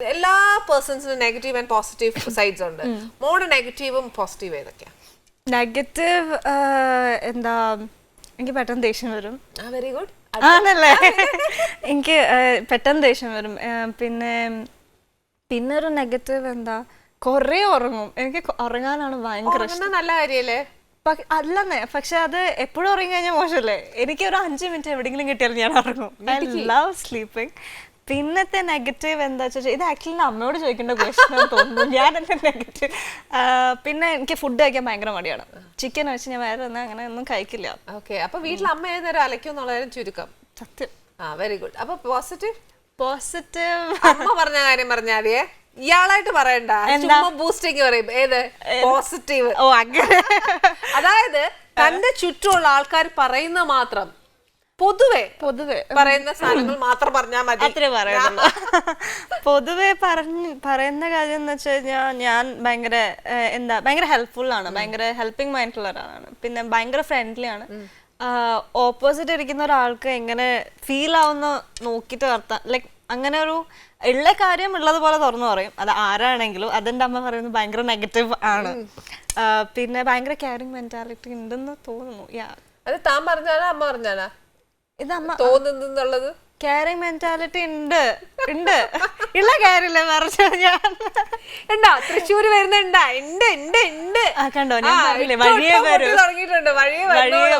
എല്ലാ പേഴ്സൺസിനും negative and positive sides ഉണ്ട്. മോടെ നെഗറ്റീവും പോസിറ്റീവ് ഏതൊക്കെയാ? നെഗറ്റീവ് എന്താ, എനിക്ക് പെട്ടെന്ന് ദേഷ്യം വരും. വെരി ഗുഡ് ആണല്ലേ. എനിക്ക് പെട്ടെന്ന് ദേഷ്യം വരും. പിന്നെ ഒരു നെഗറ്റീവ് എന്താ, കൊറേ ഉറങ്ങും. എനിക്ക് ഉറങ്ങാനാണ് ഭയങ്കര ഇഷ്ടം. നല്ല കാര്യല്ലേ? അല്ലെന്നേ, പക്ഷെ അത് എപ്പോഴും ഉറങ്ങി കഴിഞ്ഞാൽ മോശമല്ലേ. എനിക്ക് ഒരു 5 മിനിറ്റ് എവിടെയെങ്കിലും കിട്ടിയാലും ഞാൻ ഉറങ്ങും. I love sleeping. പിന്നത്തെ നെഗറ്റീവ് എന്താ വെച്ചാൽ, ഇത് ആക്ച്വലി അമ്മയോട് ചോദിക്കേണ്ട ക്വസ്റ്റ്യൻ തോന്നുന്നു. ഞാൻ എന്റെ നെഗറ്റീവ്, പിന്നെ എനിക്ക് ഫുഡ് കഴിക്കാൻ ഭയങ്കര മടിയാണ്. ചിക്കൻ വെച്ച് ഞാൻ വേറെ അങ്ങനെ ഒന്നും കഴിക്കില്ല. ഓക്കെ, അപ്പൊ വീട്ടിൽ അമ്മ ഏതൊരു അലക്കും എന്നുള്ളതിനും ചുരുക്കം. സത്യം. Very good. അപ്പൊ പോസിറ്റീവ് അമ്മ പറഞ്ഞ കാര്യം പറഞ്ഞാൽ മതിയേ, ഇയാളായിട്ട് പറയണ്ട. ബൂസ്റ്റിംഗ് പറയും. ഏത് പോസിറ്റീവ്? ഓ അങ്ങനെ. അതായത് തന്റെ ചുറ്റുമുള്ള ആൾക്കാർ പറയുന്ന മാത്രം, പൊതുവെ പറയുന്ന സാധനങ്ങൾ മാത്രം പറഞ്ഞാൽ മതി. അത്രേ പറയുന്നുള്ളൂ. പൊതുവെ പറയുന്ന കാര്യം എന്ന് വെച്ച് കഴിഞ്ഞാൽ, ഞാൻ ഭയങ്കര ഹെൽപ്ഫുൾ ആണ്, ഭയങ്കര ഹെൽപ്പിംഗ് മൈൻഡുള്ള ഒരാളാണ്. പിന്നെ ഭയങ്കര ഫ്രണ്ട്ലി ആണ്. ഓപ്പോസിറ്റ് ഇരിക്കുന്ന ഒരാൾക്ക് എങ്ങനെ ഫീൽ ആവുന്ന നോക്കിയിട്ട് വർത്താൻ, ലൈക്ക് അങ്ങനെ ഒരു ഉള്ള കാര്യം ഉള്ളതുപോലെ തുറന്നു പറയും. അത് ആരാണെങ്കിലും. അതെന്റെ അമ്മ പറയുന്നത് ഭയങ്കര നെഗറ്റീവ് ആണ്. പിന്നെ ഭയങ്കര കെയറിംഗ് മെന്റാലിറ്റി ഉണ്ടെന്ന് തോന്നുന്നു. അത് താൻ പറഞ്ഞാലാ അമ്മ പറഞ്ഞാലാ ഇത് അമ്മ തോന്നുന്നുള്ളത്? കെയറിംഗ് മെന്റാലിറ്റി ഉണ്ട് ഉള്ള കാര്യമില്ലേ പറഞ്ഞു ഞാൻ. ഉണ്ടാ തൃശ്ശൂര് വരുന്നുണ്ടാ? കണ്ടോ, ഞാൻ പറഞ്ഞില്ലേ വഴിയേ തുടങ്ങിയിട്ടുണ്ട്. വഴിയേ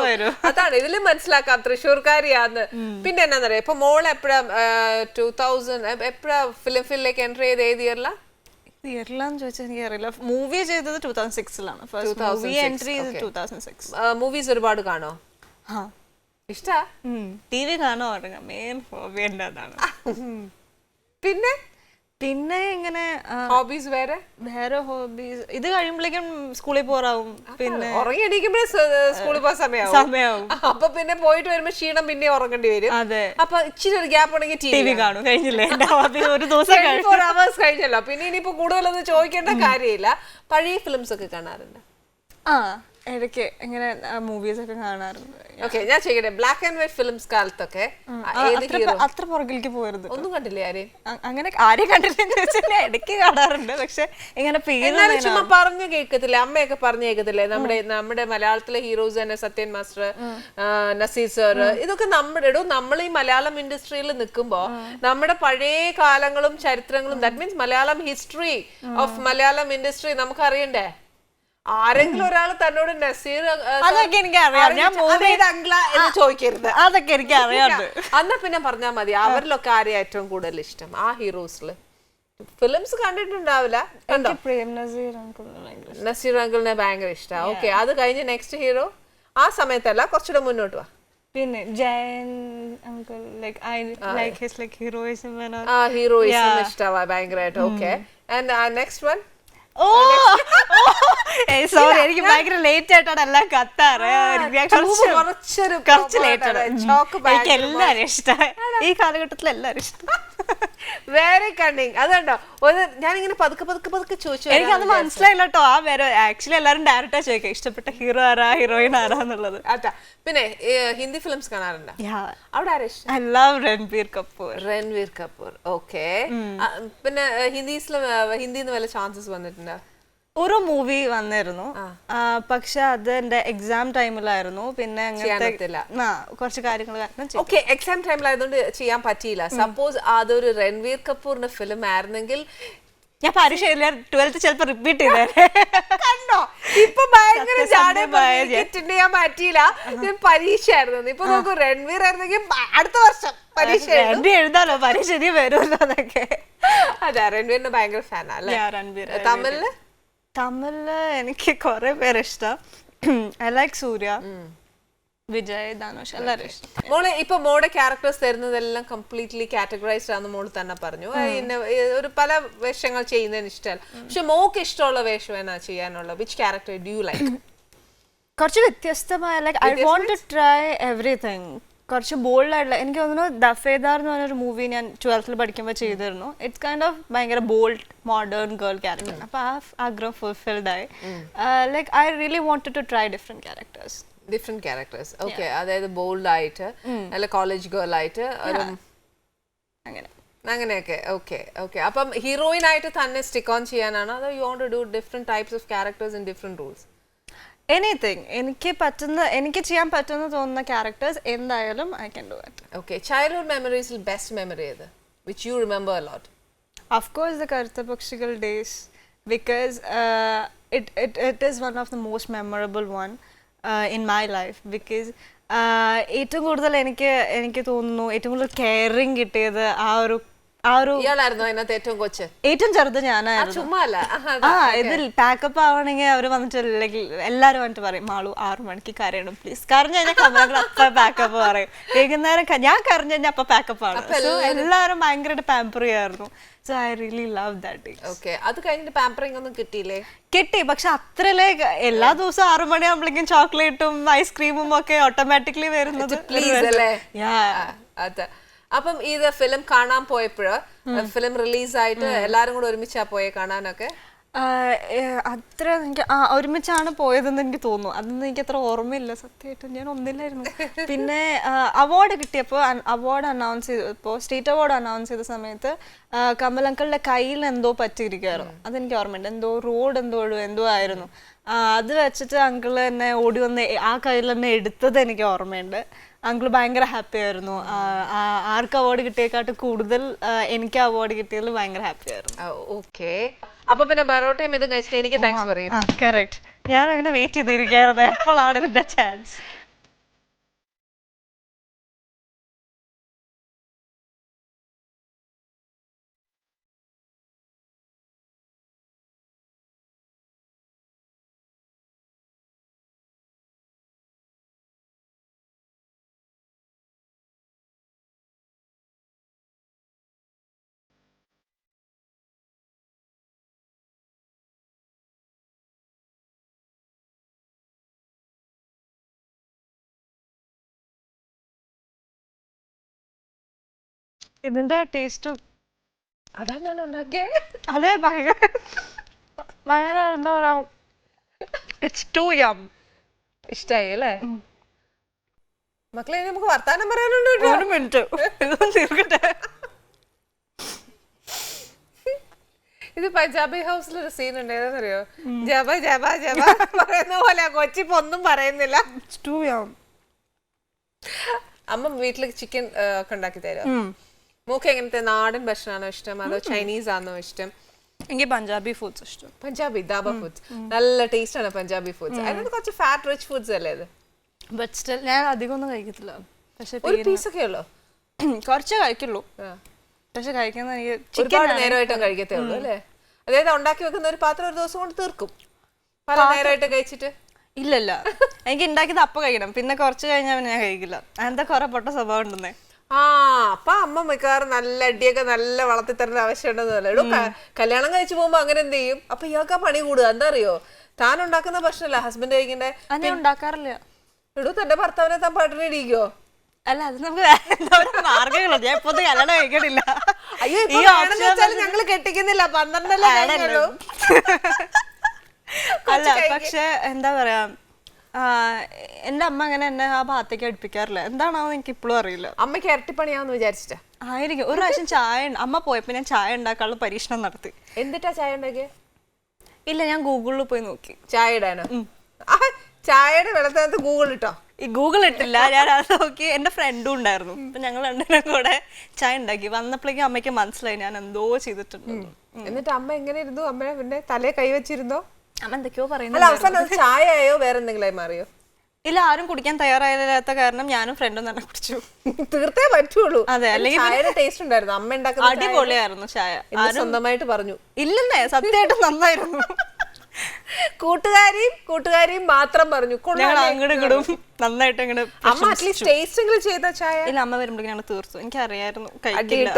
വരും. അതാണ് ഇതിലും മനസ്സിലാക്കാം തൃശ്ശൂർക്കാരിയാന്ന്. പിന്നെ എന്നാന്നറിയാം, ഇപ്പൊ മോള് എപ്പോഴാ 2000 എപ്പോഴാ ഫിലിമിലേക്ക് എൻട്രി ചെയ്ത്? ഏത് ഇയറിലാ? ഇയറിലാന്ന് ചോദിച്ചാൽ എനിക്ക് അറിയില്ല. മൂവി ചെയ്തത് 2006-ലാണ്. എൻട്രി ചെയ്തത് 2006. മൂവീസ് ഒരുപാട് കാണോ? ഇഷ്ടാ? TV കാണോ? മെയിൻ ഹോബി എന്റെ അതാണ്. പിന്നെ ഇങ്ങനെ ഹോബീസ് വേറെ ഹോബീസ് ഇത് കഴിയുമ്പോഴേക്കും സ്കൂളിൽ പോറാവും. പിന്നെ ഉറങ്ങി എണീക്കുമ്പോഴേ സ്കൂളിൽ പോകാൻ സമയമാവും. അപ്പൊ പിന്നെ പോയിട്ട് വരുമ്പോ ക്ഷീണം പിന്നെ ഉറങ്ങേണ്ടി വരും. അതെ. അപ്പൊ ഇച്ചിരി ഒരു ഗ്യാപ്പ് ഉണ്ടെങ്കിൽ TV കാണും. കഴിഞ്ഞില്ലേ ഒരു ദിവസം 24 hours കഴിഞ്ഞല്ലോ. പിന്നെ ഇനിയിപ്പോ കൂടുതലൊന്നും ചോദിക്കേണ്ട കാര്യമില്ല. പഴയ ഫിലിംസ് ഒക്കെ കാണാറുണ്ട്? ഇടയ്ക്ക് ഇങ്ങനെ മൂവീസ് ഒക്കെ കാണാറുണ്ട്. ഓക്കെ, ഞാൻ ചെയ്യട്ടെ. ബ്ലാക്ക് ആൻഡ് വൈറ്റ് ഫിലിംസ് കാലത്തൊക്കെ അത്ര പുറകിലേക്ക് പോരുത്. ഒന്നും കണ്ടില്ലേ ആരെയും? അങ്ങനെ ആരെയും കണ്ടില്ലെന്ന് വെച്ചാൽ ഇടയ്ക്ക് കാണാറുണ്ട്. പക്ഷെ ഇങ്ങനെ ചുമ്മാ പറഞ്ഞു കേൾക്കത്തില്ലേ? അമ്മയൊക്കെ പറഞ്ഞു കേൾക്കത്തില്ലേ? നമ്മുടെ മലയാളത്തിലെ ഹീറോസ് തന്നെ, സത്യൻ മാസ്റ്റർ, നസീർ സർ, ഇതൊക്കെ നമ്മൾ ഈ മലയാളം ഇൻഡസ്ട്രിയിൽ നിൽക്കുമ്പോ നമ്മുടെ പഴയ കാലങ്ങളും ചരിത്രങ്ങളും, that means Malayalam history of Malayalam industry നമുക്ക് അറിയണ്ടേ? ആരെങ്കിലും ഒരാൾ തന്നോട് നസീർ അതൊക്കെ എനിക്ക് അറിയാം, ചോദിക്കരുത്. അതൊക്കെ എനിക്ക് അറിയാം. അന്നാ പിന്നെ പറഞ്ഞാൽ മതി. അവരിലൊക്കെ ആരെയാ ഏറ്റവും കൂടുതൽ ഇഷ്ടം? ആ ഹീറോസില് ഫിലിംസ് കണ്ടിട്ടുണ്ടാവില്ല. കണ്ടോ? നസീർ അങ്കിളിനെ ഭയങ്കര ഇഷ്ടം. ഓക്കെ, അത് കഴിഞ്ഞ് നെക്സ്റ്റ് ഹീറോ? ആ സമയത്തല്ല, കുറച്ചുകൂടെ മുന്നോട്ട് വാ. പിന്നെ ജയൻ അങ്കിൾ, ഹീറോയിസം ഇഷ്ടമാ ഭയങ്കരമായിട്ട്. Okay, and next one? Sorry, എനിക്ക് ഭയങ്കര ലേറ്റ് ആയിട്ടാണ് എല്ലാം കത്താറ്. കുറച്ച് ലേറ്റ് ആണ്. എനിക്ക് എല്ലാരും ഇഷ്ടമായി. ഈ കാലഘട്ടത്തിൽ എല്ലാരും ഇഷ്ടം. Very cunning. അതുണ്ടോ, ഞാനിങ്ങനെ പതുക്കെ ചോദിച്ചു. എനിക്കത് മനസ്സിലായില്ല കേട്ടോ. ആക്ച്വലി എല്ലാരും ഡയറക്റ്റാ ചോദിക്കാം ഇഷ്ടപ്പെട്ട ഹീറോ ആരാ, ഹീറോയിൻ ആരാന്നുള്ളത്. അതാ. പിന്നെ ഹിന്ദി ഫിലിംസ് കാണാറുണ്ടോ? അവിടെ ആരാ ഇഷ്ടം? I love Ranbir Kapoor. Okay. പിന്നെ ഹിന്ദിന്ന് വല്ല ചാൻസസ് വന്നിട്ടുണ്ടോ? ഒരു മൂവി വന്നിരുന്നു, പക്ഷെ അത് എന്റെ എക്സാം ടൈമിലായിരുന്നു. പിന്നെ കുറച്ച് കാര്യങ്ങൾ. ഓക്കെ, എക്സാം ടൈമിലായതുകൊണ്ട് ചെയ്യാൻ പറ്റിയില്ല. സപ്പോസ് അതൊരു രൺവീർ കപൂറിന്റെ ഫിലിം ആയിരുന്നെങ്കിൽ ഞാൻ പരീക്ഷ 12th ചിലപ്പോ റിപ്പീറ്റ് ചെയ്തേ. കണ്ടോ, ഇപ്പൊ ഭയങ്കര ചെയ്യാൻ പറ്റിയില്ല, പരീക്ഷയായിരുന്നു. ഇപ്പൊ നമുക്ക് രൺവീർ ആയിരുന്നെങ്കിൽ അടുത്ത വർഷം പരീക്ഷ എഴുതാലോ, പരീക്ഷ ഇനി വരുമല്ലോ എന്നൊക്കെ. അതെ, രൺവീറിന് ഭയങ്കര ഫാനല്ലേ? തമിഴില് എനിക്ക് കുറെ പേര് ഇഷ്ടം. ഐ ലൈക്ക് സൂര്യ, വിജയ്, ധനുഷ്, എല്ലാവരും ഇഷ്ടം. മോളെ ഇപ്പൊ മോളുടെ ക്യാരക്ടേഴ്സ് തരുന്നതെല്ലാം കംപ്ലീറ്റ്ലി കാറ്റഗറൈസ്ഡ് ആണെന്ന് മോള് തന്നെ പറഞ്ഞു. ഒരു പല വേഷങ്ങൾ ചെയ്യുന്നതിന് ഇഷ്ടമല്ല. പക്ഷെ മോക്ക് ഇഷ്ടമുള്ള വേഷം എന്നാ ചെയ്യാനുള്ള? Which character do you like? കുറച്ച് വ്യത്യസ്തമായ, like I want to try everything. കുറച്ച് ബോൾഡ് ആയിട്ടുള്ള, എനിക്ക് തോന്നുന്നു ദഫേദാർ എന്ന് പറഞ്ഞൊരു മൂവി ഞാൻ 12th പഠിക്കുമ്പോൾ ചെയ്തിരുന്നു. ഇറ്റ്സ് കൈൻഡ് ഓഫ് ഭയങ്കര ബോൾഡ് മോഡേൺ ഗേൾ ക്യാരക്ടർ. അപ്പൊ ആ ആഗ്രഹം ഫുൾഫിൽഡ് ആയി. Like I really wanted to try different characters. Okay, അതായത് ബോൾഡ് ആയിട്ട്, അല്ല കോളേജ് ഗേൾ ആയിട്ട്, അങ്ങനെ അങ്ങനെയൊക്കെ. Okay okay. അപ്പം ഹീറോയിൻ ആയിട്ട് തന്നെ സ്റ്റിക്ക് ഓൺ ചെയ്യാനാണോ അതോ you want to do different types of characters in different roles? Anything എനിക്ക് ചെയ്യാൻ പറ്റുന്ന തോന്നുന്ന ക്യാരക്ടേഴ്സ് എന്തായാലും I can do it. Okay. Childhood മെമ്മറീസിൽ ബെസ്റ്റ് മെമ്മറി ഏത് which you remember a lot? Of course, the Karta Pakshikal days, because it is one of the most memorable one in my life, because ഏറ്റവും കൂടുതൽ എനിക്ക് തോന്നുന്നു ഏറ്റവും കൂടുതൽ caring കിട്ടിയത് ആ ഒരു ഇയാളായിരുന്നു അതിനകത്ത് ഏറ്റവും കൊച്ച്? ഏറ്റവും ചെറുത് ഞാനായിരുന്നു. ചുമ്മാ അല്ല. ഇതിൽ പാക്കപ്പ് ആവണെങ്കിൽ അവര് വന്നിട്ട് എല്ലാരും വന്നിട്ട് പറയും മാളു 6 മണിക്ക് കരയണം പ്ലീസ്. കരഞ്ഞു കഴിഞ്ഞാൽ കമലങ്ങൾ അപ്പ പാക്കപ്പ് പറയും. വൈകുന്നേരം ഞാൻ കരഞ്ഞു കഴിഞ്ഞാൽ അപ്പൊ പാക്കപ്പ് ആണ്. എല്ലാരും ഭയങ്കരമായിട്ട് പാമ്പർ ചെയ്യായിരുന്നു. So I really love that day. Okay. അത് കഴിഞ്ഞിട്ട് പാമ്പറിംഗ് ഒന്നും കിട്ടിയില്ലേ? കിട്ടി, പക്ഷെ അത്രല്ലേ എല്ലാ ദിവസവും 6 മണിയാകുമ്പോഴേക്കും ചോക്ലേറ്റും ഐസ്ക്രീമും ഒക്കെ ഓട്ടോമാറ്റിക്കലി വരുന്നത്. പ്ലീസ് അല്ലേ? അതെ. അപ്പം ഇത് ഫിലിം കാണാൻ പോയപ്പോഴ് ഫിലിം റിലീസായിട്ട് എല്ലാരും കൂടെ ഒരുമിച്ചാ പോയെ കാണാനൊക്കെ? അത്ര എനിക്ക് ഒരുമിച്ചാണ് പോയതെന്ന് എനിക്ക് തോന്നുന്നു. അതൊന്നും എനിക്ക് അത്ര ഓർമ്മയില്ല സത്യമായിട്ടും. ഞാൻ ഒന്നില്ലായിരുന്നു. പിന്നെ അവാർഡ് കിട്ടിയപ്പോൾ അവാർഡ് അനൗൺസ് ചെയ്തപ്പോൾ സ്റ്റേറ്റ് അവാർഡ് അനൗൺസ് ചെയ്ത സമയത്ത് കമലങ്കളുടെ കയ്യിൽ എന്തോ പറ്റിയിരിക്കുമായിരുന്നു. അതെനിക്ക് ഓർമ്മയുണ്ട്. എന്തോ റോഡ് എന്തോ ആയിരുന്നു. അത് വെച്ചിട്ട് അങ്കിള് എന്നെ ഓടി വന്ന് ആ കയ്യിൽ തന്നെ എടുത്തത് എനിക്ക് ഓർമ്മയുണ്ട്. അങ്കിള് ഭയങ്കര ഹാപ്പി ആയിരുന്നു. ആർക്ക് അവാർഡ് കിട്ടിയേക്കാട്ട് കൂടുതൽ എനിക്ക് അവാർഡ് കിട്ടിയതിൽ ഭയങ്കര ഹാപ്പി ആയിരുന്നു. ഓക്കെ. അപ്പൊ പിന്നെ ബറോട്ടയും ഇത് കഴിച്ചിട്ട് എനിക്ക് താങ്ക്സ് പറയും. കറക്റ്റ്. ഞാൻ അങ്ങനെ വെയിറ്റ് ചെയ്തിരിക്കുകയായിരുന്നു എപ്പോഴാണ് ഇതിന്റെ ചാൻസ്. ഇതിന്റെ ടേസ്റ്റ് അതാണ് ഉണ്ടാക്കിയ. അതെ ഭയങ്കര എന്താ പറയാ, ഇറ്റ്സ് ടു യം. ഇഷ്ടായി അല്ലേ? മക്കളെ നമുക്ക് വർത്താനം പറയാനുണ്ട്. 1 മിനിറ്റ് ഇതൊന്നും തീർക്കട്ടെ. ഇത് പഞ്ചാബി ഹൗസിലൊരു സീൻ ഉണ്ട്. ഏതാണെന്നറിയോ? ജബ ജബ ജബ പറയുന്ന പോലെ കൊച്ചിപ്പോ ഒന്നും പറയുന്നില്ല. അമ്മ വീട്ടില് ചിക്കൻ ഒക്കെ ഉണ്ടാക്കി തരും. മോക്ക് എങ്ങനത്തെ നാടൻ ഭക്ഷണമാണോ ഇഷ്ടം അതോ ചൈനീസ് ആണോ ഇഷ്ടം? എനിക്ക് പഞ്ചാബി ഫുഡ്സ് ഇഷ്ടം. പഞ്ചാബി ധാബ ഫുഡ്സ് നല്ല ടേസ്റ്റ് ആണ് പഞ്ചാബി ഫുഡ്സ്. അതിനകത്ത് കുറച്ച് ഫാറ്റ് റിച്ച് ഫുഡ്സ് അല്ലേ ഇത്? ബട്ട് സ്റ്റിൽ ഞാൻ അധികം ഒന്നും കഴിക്കത്തില്ല. പക്ഷെ ഒരു പീസൊക്കെ ഉള്ളൂ, കുറച്ചേ കഴിക്കുള്ളൂ. പക്ഷെ കഴിക്കുന്ന എനിക്ക് ഒരുപാട് നേരമായിട്ടും കഴിക്കത്തേ ഉള്ളൂ അല്ലേ? അതായത് ഉണ്ടാക്കി വെക്കുന്ന ഒരു പാത്രം ഒരു ദിവസം കൊണ്ട് തീർക്കും പല നേരമായിട്ട് കഴിച്ചിട്ട്? ഇല്ലല്ല, എനിക്ക് ഉണ്ടാക്കിയത് അപ്പൊ കഴിക്കണം. പിന്നെ കുറച്ച് കഴിഞ്ഞാൽ ഞാൻ കഴിക്കില്ല. അങ്ങനത്തെ കുറെ പൊട്ട സ്വഭാവം ഉണ്ടെന്നേ. അപ്പൊ അമ്മ മിക്കവാറും നല്ല അടിയൊക്കെ നല്ല വളർത്തി തരേണ്ട ആവശ്യമുണ്ടെന്നല്ലേ? എടോ കല്യാണം കഴിച്ചു പോകുമ്പോ അങ്ങനെ എന്ത് ചെയ്യും? അപ്പൊ ഇയാൾക്ക് പണി കൂടുക. എന്താ അറിയോ? താൻ ഉണ്ടാക്കുന്ന ഭക്ഷണമല്ല ഹസ്ബൻഡ് കഴിക്കണ്ടേ? ഞാൻ ഉണ്ടാക്കാറില്ല. എടോ തന്റെ ഭർത്താവിനെ താൻ പട്ടിണി ഇടിക്കോ? അല്ല, അത് നമുക്ക് മാർഗങ്ങളുണ്ട്. ഞാൻ ഇപ്പൊ കല്യാണം കഴിക്കണില്ല. അയ്യോ, ഞങ്ങള് കെട്ടിക്കുന്നില്ല, 12 അല്ല. പക്ഷെ എന്താ പറയാ, എന്റെ അമ്മ അങ്ങനെ എന്നെ ആ ഭാഗത്തേക്ക് അടുപ്പിക്കാറില്ല. എന്താണോ എനിക്ക് ഇപ്പോഴും അറിയില്ല. അമ്മയ്ക്ക് ഇരട്ടിപ്പണിയാന്ന് വിചാരിച്ചിട്ടാ ആയിരിക്കും. ഒരു പ്രാവശ്യം ചായ അമ്മ പോയപ്പോ ഞാൻ ചായ ഉണ്ടാക്കാനുള്ള പരീക്ഷണം നടത്തി. എന്നിട്ടാ ചായ ഉണ്ടാക്കിയ? ഇല്ല, ഞാൻ ഗൂഗിളിൽ പോയി നോക്കി. ചായ ഇടാനോ? ചായയുടെ വെള്ളത്തിനകത്ത് ഗൂഗിൾ ഇട്ടോ? ഈ ഗൂഗിൾ ഇട്ടില്ല, ഞാൻ അത് നോക്കി. എന്റെ ഫ്രണ്ടും ഉണ്ടായിരുന്നു. അപ്പൊ ഞങ്ങൾ രണ്ടുപേരും കൂടെ ചായ ഉണ്ടാക്കി. വന്നപ്പോഴേക്കും അമ്മയ്ക്ക് മനസ്സിലായി ഞാൻ എന്തോ ചെയ്തിട്ടുണ്ട്. എന്നിട്ട് അമ്മ എങ്ങനെ ഇരുന്നു? അമ്മ പിന്നെ തലയെ കൈവച്ചിരുന്നോ? അമ്മ എന്തൊക്കെയോ പറയുന്നത്. അവസാനം ചായയോ വേറെ എന്തെങ്കിലും മാറിയോ? ഇല്ല, ആരും കുടിക്കാൻ തയ്യാറായില്ലാത്ത കാരണം ഞാനും ഫ്രണ്ടും തന്നെ കുടിച്ചു. തീർത്തേ പറ്റുള്ളൂ. അതെ, അല്ലെങ്കിൽ ചായയുടെ ടേസ്റ്റ് ഉണ്ടായിരുന്നു. അമ്മ ഉണ്ടാക്കുന്ന അടിപൊളിയായിരുന്നു ചായ. സ്വന്തമായിട്ട് പറഞ്ഞു. ഇല്ലെന്നേ, സത്യമായിട്ടും നന്നായിരുന്നു. കൂട്ടുകാരിയും മാത്രം പറഞ്ഞു. അങ്ങോട്ട് ഇങ്ങോട്ടും നന്നായിട്ട് ഇങ്ങോട്ട്. അമ്മ അറ്റ്ലീസ്റ്റ് ടേസ്റ്റ് ചെയ്ത ചായ? ഇല്ല, അമ്മ വരുമ്പോഴേക്കും ഞങ്ങൾ തീർത്തു. എനിക്ക് അറിയായിരുന്നു കഴിക്കില്ല.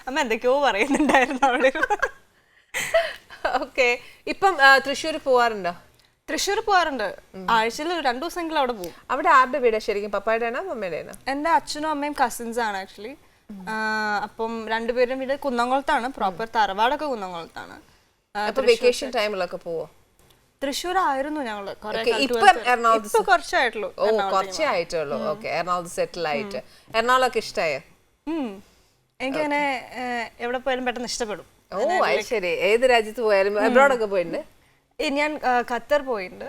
അമ്മ എന്തൊക്കെയോ പറയുന്നുണ്ടായിരുന്നു അവിടെ. ഓക്കെ. ഇപ്പം തൃശ്ശൂർ പോവാറുണ്ടോ? തൃശ്ശൂർ പോവാറുണ്ട്. ആഴ്ചയിൽ 2 ദിവസമെങ്കിലും അവിടെ പോകും. അവിടെ ആരുടെ വീടാ ശരിക്കും? പപ്പായുടെ ആണോ മമ്മയുടെ ആണോ? എന്റെ അച്ഛനും അമ്മയും കസിൻസ് ആണ് ആക്ച്വലി. അപ്പം രണ്ടുപേരും വീട് കുന്നംകുളത്താണ്. പ്രോപ്പർ തറവാടൊക്കെ കുന്നംകുളത്താണ്. വെക്കേഷൻ ടൈമിലൊക്കെ പോവോ? തൃശ്ശൂർ ആയിരുന്നു ഞങ്ങള്. കുറച്ചായിട്ടുള്ളൂ. ഓക്കെ, എറണാകുളത്ത് സെറ്റിൽ ആയിട്ട്. എറണാകുളമൊക്കെ ഇഷ്ടായോ? എനിക്കങ്ങനെ എവിടെ പോയാലും പെട്ടെന്ന് ഇഷ്ടപ്പെടും. ശരി. ഏത് രാജ്യത്ത് പോയാലും അബ്രോഡൊക്കെ പോയിട്ടുണ്ട്? ഞാൻ ഖത്തർ പോയിട്ടുണ്ട്.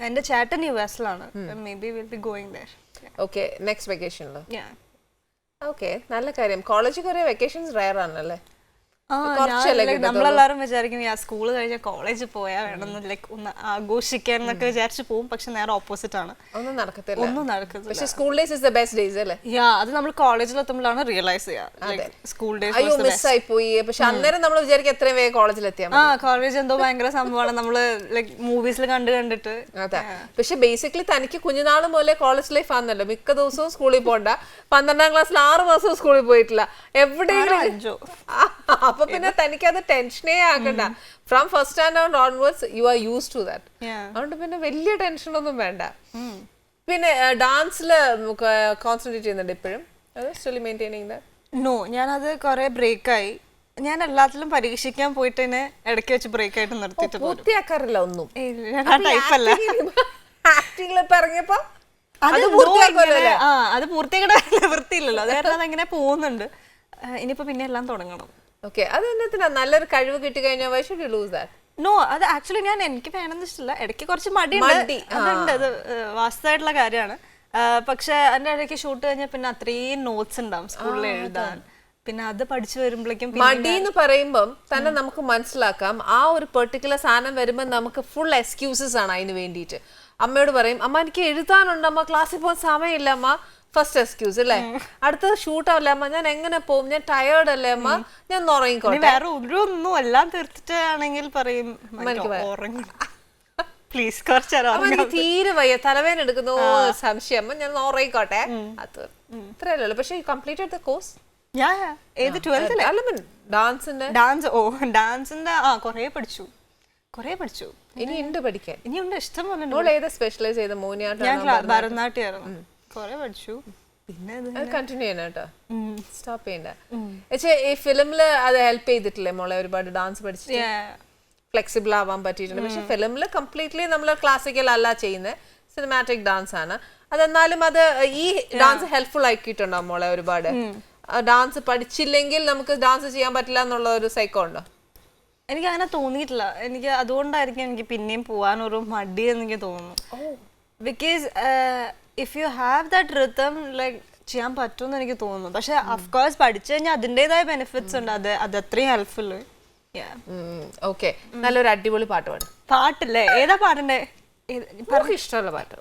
എന്റെ ചേട്ടൻ യുഎസിലാണ്. Maybe will be going there. Okay, next വെക്കേഷനിലോ? ഓക്കെ, നല്ല കാര്യം. കോളേജിൽ കുറെ വെക്കേഷൻസ് റയർ ആണല്ലേ? നമ്മളെല്ലാരും വിചാരിക്കും സ്കൂൾ കഴിഞ്ഞ കോളേജിൽ പോയാൽ വേണം ഒന്ന് ആഘോഷിക്കാൻ എന്നൊക്കെ വിചാരിച്ചു പോകും. പക്ഷെ നേരെ ഓപ്പോസിറ്റ് ആണ്. ഒന്നും നടക്കത്തില്ല. പക്ഷെ school days is the best days അല്ലേ? അത് നമ്മൾ കോളേജിൽ എത്തുമ്പോഴാണ് റിയലൈസ് ചെയ്യുക സ്കൂൾ ഡേയ്സ് മിസ് ആയി പോയി. പക്ഷെ അന്നേരം നമ്മൾ വിചാരിക്കും എത്രയും വേഗം കോളേജിൽ എത്തിയാൽ കോളേജ് എന്തോ ഭയങ്കര സംഭവമാണ് നമ്മള് ലൈക് മൂവീസിൽ കണ്ടിട്ട്. അതെ. പക്ഷെ ബേസിക്കലി തനിക്ക് കുഞ്ഞുനാൾ മുതലേ കോളേജ് ലൈഫ് ആണല്ലോ. മിക്ക ദിവസവും സ്കൂളിൽ പോകണ്ട. 12ാം ക്ലാസ്സിൽ 6 മാസം സ്കൂളിൽ പോയിട്ടില്ല. എവിടെയെങ്കിലും അപ്പൊ പിന്നെ തനിക്കത് ടെൻഷനേ ആക്കണ്ട. From first standard onwards you are use to that. അതുകൊണ്ട് പിന്നെ വലിയ ടെൻഷനൊന്നും വേണ്ട. പിന്നെ ഡാൻസില് കോൺസെൻട്രേറ്റ് ചെയ്യുന്നുണ്ട് ഇപ്പോഴും? Still maintaining that? നോ, ഞാനത് കുറെ ബ്രേക്കായി. ഞാൻ എല്ലാത്തിലും പരീക്ഷിക്കാൻ പോയിട്ട് തന്നെ ഇടയ്ക്ക് വെച്ച് ബ്രേക്ക് ആയിട്ട് നിർത്തിയിട്ട് പൂർത്തിയാക്കാറില്ല ഒന്നും. ടൈപ്പല്ല. ആക്ടിംഗിലിപ്പോ ഇറങ്ങിയപ്പോ അത് പൂർത്തിയാക്കേണ്ട വൃത്തിയില്ലല്ലോ. അത് കാരണം അതങ്ങനെ പോകുന്നുണ്ട്. ഇനിയിപ്പോ പിന്നെ എല്ലാം തുടങ്ങണം. ഓക്കെ, അത് എന്നത്തിനാ നല്ലൊരു കഴിവ് കിട്ടി കഴിഞ്ഞാൽ why should you lose that? No, അത് ആക്ച്വലി എനിക്ക് വേണമെന്ന് ഇഷ്ടമില്ല. ഇടയ്ക്ക് കുറച്ച് മടിയുണ്ട്. അത് വാസ്തവമായിട്ടുള്ള കാര്യമാണ്. പക്ഷെ അതിന്റെ ഇടയ്ക്ക് ഷൂട്ട് കഴിഞ്ഞാൽ പിന്നെ അത്രയും നോട്ട്സ് ഉണ്ടാവും സ്കൂളിൽ എഴുതാൻ. പിന്നെ അത് പഠിച്ചു വരുമ്പോഴേക്കും മടി എന്ന് പറയുമ്പം തന്നെ നമുക്ക് മനസ്സിലാക്കാം. ആ ഒരു പെർട്ടിക്കുലർ സാധനം വരുമ്പോൾ നമുക്ക് ഫുൾ എക്സ്ക്യൂസസ് ആണ് അതിന് വേണ്ടിയിട്ട്. അമ്മയോട് പറയും, അമ്മ എനിക്ക് എഴുതാനുണ്ട് അമ്മ, ക്ലാസ്സിൽ പോകാൻ സമയമില്ല അമ്മ. ഫസ്റ്റ് എക്സ്ക്യൂസ് അല്ലേ? അടുത്തത് ഷൂട്ടാവില്ല അമ്മ, ഞാൻ എങ്ങനെ പോകും, ഞാൻ ടയേർഡ് അല്ലേ അമ്മ, ഞാൻ ഉറങ്ങിക്കോട്ടെ. വേറെ ഒന്നും എല്ലാം തീർത്തിട്ടാണെങ്കിൽ പറയും പ്ലീസ് കുറച്ച് തീരെ വയ്യ, തലവേദന എടുക്കുന്നു, സംശയം, അമ്മ ഞാൻ ഉറങ്ങിക്കോട്ടെ. അത് ഇത്രയല്ലോ. പക്ഷെ കംപ്ലീറ്റഡ് ദ കോഴ്സ്? ഡാൻസിന്റെ കൊറേ പഠിച്ചു. ഇനിയുണ്ട് പഠിക്കാൻ? ഇനിയുണ്ട്, ഇഷ്ടം പോലെ. ഏതാ സ്പെഷ്യലൈസ് ചെയ്ത? മോഹിനിയാട്ടം, ഭരതനാട്യമായിരുന്നു. കൊറേ പഠിച്ചു. പിന്നെ കണ്ടിന്യൂ ചെയ്യണം കേട്ടോ, സ്റ്റോപ്പ് ചെയ്യണ്ട. പക്ഷേ ഈ ഫിലിമില് അത് ഹെൽപ്പ് ചെയ്തിട്ടില്ലേ മോളെ? ഒരുപാട് ഡാൻസ് പഠിച്ചിട്ട് ഫ്ലെക്സിബിൾ ആവാൻ പറ്റിയിട്ടുണ്ട്. പക്ഷെ ഫിലിമില് കംപ്ലീറ്റ്ലി നമ്മൾ ക്ലാസിക്കൽ അല്ല ചെയ്യുന്നത്, സിനിമാറ്റിക് ഡാൻസ് ആണ്. അതെന്നാലും അത് ഈ ഡാൻസ് ഹെൽപ്ഫുൾ ആക്കിയിട്ടുണ്ടോ മോളെ ഒരുപാട്? ഡാൻസ് പഠിച്ചില്ലെങ്കിൽ നമുക്ക് ഡാൻസ് ചെയ്യാൻ പറ്റില്ല എന്നുള്ള ഒരു സൈക്കോ ഉണ്ടോ? എനിക്ക് അങ്ങനെ തോന്നിയിട്ടില്ല. എനിക്ക് അതുകൊണ്ടായിരിക്കും എനിക്ക് പിന്നെയും പോവാനൊരു മടി എനിക്ക് തോന്നുന്നു. Because if you have that rhythm like ചെയ്യാൻ പറ്റുമെന്ന് എനിക്ക് തോന്നുന്നു. പക്ഷെ അഫ്കോഴ്സ് പഠിച്ചു കഴിഞ്ഞാൽ അതിൻ്റെതായ ബെനിഫിറ്റ്സ് ഉണ്ട്. അത് അത്രയും ഹെൽപ്ഫുൾ. ഓക്കെ, നല്ലൊരു അടിപൊളി പാട്ട് പാടും. പാട്ടില്ലേ? ഏതാ പാടണ്ടേ? ഇഷ്ടമുള്ള പാട്ട്.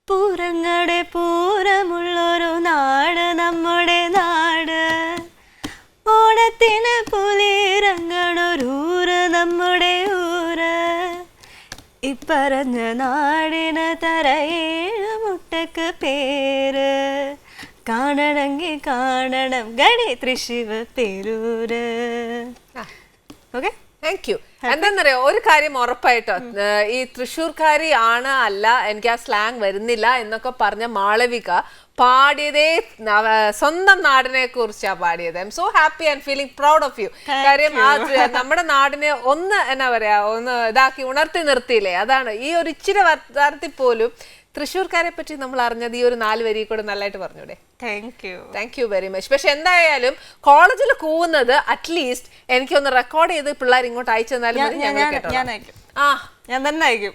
പൂരങ്ങളുടെ പൂരമുള്ളൊരു നാട് നമ്മുടെ നാട്, ഓണത്തിന് പുലിറങ്ങണൊരൂര് നമ്മുടെ ഊര്, ഇപ്പറഞ്ഞ നാടിന് തറയേഴ് മുട്ടക്ക് പേര്, കാണണമെങ്കിൽ കാണണം ഗണി Thrissivaperoor. Okay, thank you. എന്താന്നറിയോ, ഒരു കാര്യം ഉറപ്പായിട്ടോ, ഈ തൃശ്ശൂർക്കാരി ആണ് അല്ല, എനിക്ക് ആ സ്ലാങ് വരുന്നില്ല എന്നൊക്കെ പറഞ്ഞ മാളവിക പാടിയതേ സ്വന്തം നാടിനെ കുറിച്ചാ പാടിയത്. I'm so happy and feeling proud of you. കാര്യം നമ്മുടെ നാടിനെ ഒന്ന് എന്നാ പറയാ, ഒന്ന് ഇതാക്കി ഉണർത്തി നിർത്തിയില്ലേ, അതാണ്. ഈ ഒരു ഇച്ചിരി വർത്തമാനത്തിൽ പോലും തൃശ്ശൂർക്കാരെ പറ്റി നമ്മൾ അറിഞ്ഞത് ഈ ഒരു 4 വരി കൂടെ നല്ലതായിട്ട് പറഞ്ഞൂടെ? Thank you very much. പക്ഷെ എന്തായാലും കോളേജിൽ കൂവുന്നത് അറ്റ്ലീസ്റ്റ് എനിക്കൊന്ന് റെക്കോർഡ് ചെയ്ത് പിള്ളേർ ഇങ്ങോട്ട് അയച്ചു തന്നാലും ഞാൻ തന്നെ അയക്കും.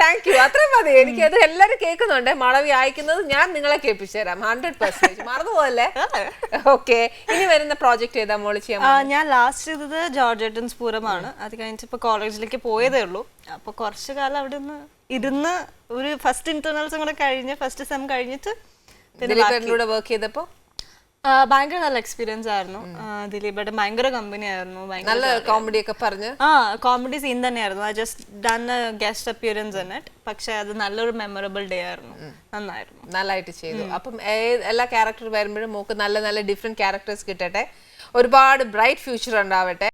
താങ്ക് യു, അത്രയും മതി. എനിക്കത് എല്ലാരും കേൾക്കുന്നുണ്ട്. മാളവി അയക്കുന്നത് ഞാൻ നിങ്ങളെ കേൾപ്പിച്ചു തരാം 100%. മറന്നുപോകല്ലേ? ഓക്കെ, ഇനി വരുന്ന പ്രോജക്ട് ഏതാ മോളി ചെയ്യാൻ? ഞാൻ ലാസ്റ്റ് ചെയ്തത് ജോർജ് പൂരമാണ്. അത് കഴിഞ്ഞിട്ട് ഇപ്പൊ കോളേജിലേക്ക് പോയതേ ഉള്ളൂ. അപ്പൊ കുറച്ചു കാലം അവിടെ ഇരുന്ന് ഒരു ഫസ്റ്റ് ഇന്റർണൽസും കൂടെ കഴിഞ്ഞ് ഫസ്റ്റ് സെം കഴിഞ്ഞിട്ട് വർക്ക് ചെയ്തപ്പോ ഭയങ്കര നല്ല എക്സ്പീരിയൻസ് ആയിരുന്നു. ദിലീപേട്ടൻ ഭയങ്കര കമ്പനി ആയിരുന്നു. നല്ല കോമഡി ഒക്കെ പറഞ്ഞ് കോമഡി സീൻ തന്നെയായിരുന്നു. I just done A guest appearance in it. പക്ഷെ അത് നല്ലൊരു മെമ്മറബിൾ ഡേ ആയിരുന്നു. നന്നായിരുന്നു, നല്ലതായിട്ട് ചെയ്തു. അപ്പം എല്ലാ ക്യാരക്ടർ വരുമ്പോഴും നമുക്ക് നല്ല നല്ല ഡിഫറെന്റ് ക്യാരക്ടേഴ്സ് കിട്ടട്ടെ. ഒരുപാട് ബ്രൈറ്റ് ഫ്യൂച്ചർ ഉണ്ടാവട്ടെ.